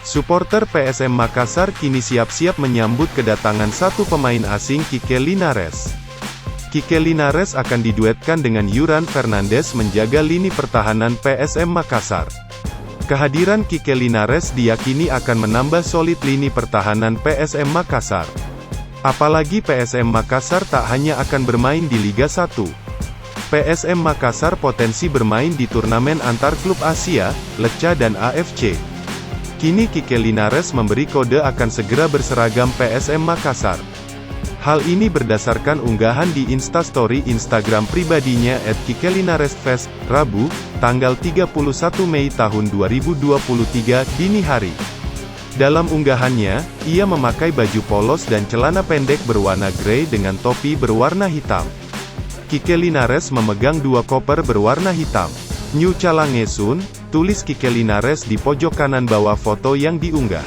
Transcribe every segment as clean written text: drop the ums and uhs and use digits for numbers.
Supporter PSM Makassar kini siap-siap menyambut kedatangan satu pemain asing, Kike Linares. Kike Linares akan diduetkan dengan Yuran Fernandes menjaga lini pertahanan PSM Makassar. Kehadiran Kike Linares diyakini akan menambah solid lini pertahanan PSM Makassar. Apalagi PSM Makassar tak hanya akan bermain di Liga 1. PSM Makassar potensi bermain di turnamen antar klub Asia, LECA dan AFC. Kini Kike Linares memberi kode akan segera berseragam PSM Makassar. Hal ini berdasarkan unggahan di Instastory Instagram pribadinya @KikeLinaresFest, Rabu, tanggal 31 Mei tahun 2023, dini hari. Dalam unggahannya, ia memakai baju polos dan celana pendek berwarna grey dengan topi berwarna hitam. Kike Linares memegang dua koper berwarna hitam. New Calangesun, tulis Kike Linares di pojok kanan bawah foto yang diunggah.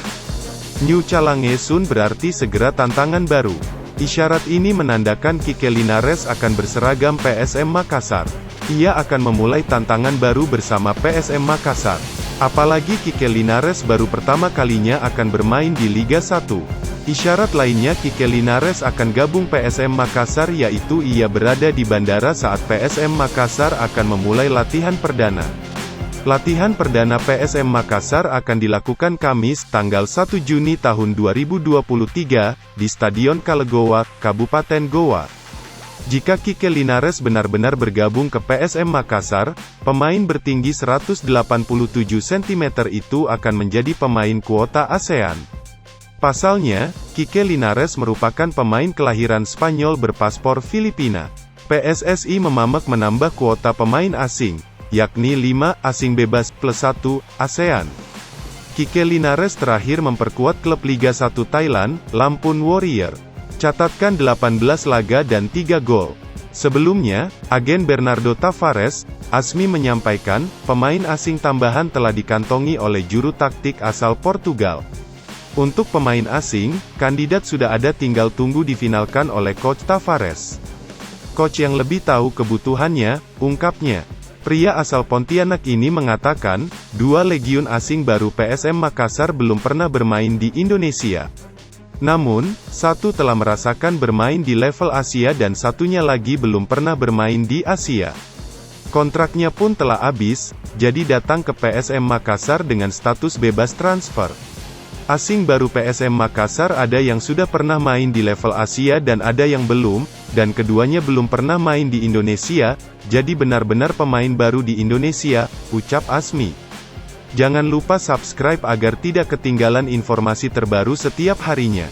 New Calangesun berarti segera tantangan baru. Isyarat ini menandakan Kike Linares akan berseragam PSM Makassar. Ia akan memulai tantangan baru bersama PSM Makassar. Apalagi Kike Linares baru pertama kalinya akan bermain di Liga 1. Isyarat lainnya Kike Linares akan gabung PSM Makassar yaitu ia berada di bandara saat PSM Makassar akan memulai latihan perdana. Latihan perdana PSM Makassar akan dilakukan Kamis, tanggal 1 Juni tahun 2023, di Stadion Kalegowa, Kabupaten Goa. Jika Kike Linares benar-benar bergabung ke PSM Makassar, pemain bertinggi 187 cm itu akan menjadi pemain kuota ASEAN. Pasalnya, Kike Linares merupakan pemain kelahiran Spanyol berpaspor Filipina. PSSI memamak menambah kuota pemain asing, yakni 5 asing bebas plus 1 ASEAN. Kike Linares terakhir memperkuat klub Liga 1 Thailand, Lampun Warrior. Catatkan 18 laga dan 3 gol. Sebelumnya, agen Bernardo Tavares, Asmi menyampaikan, pemain asing tambahan telah dikantongi oleh juru taktik asal Portugal. Untuk pemain asing, kandidat sudah ada, tinggal tunggu difinalkan oleh Coach Tavares. Coach yang lebih tahu kebutuhannya, ungkapnya. Pria asal Pontianak ini mengatakan, 2 legiun asing baru PSM Makassar belum pernah bermain di Indonesia. Namun, satu telah merasakan bermain di level Asia dan satunya lagi belum pernah bermain di Asia. Kontraknya pun telah habis, jadi datang ke PSM Makassar dengan status bebas transfer. Asing baru PSM Makassar ada yang sudah pernah main di level Asia dan ada yang belum, dan keduanya belum pernah main di Indonesia, jadi benar-benar pemain baru di Indonesia, ucap Asmi. Jangan lupa subscribe agar tidak ketinggalan informasi terbaru setiap harinya.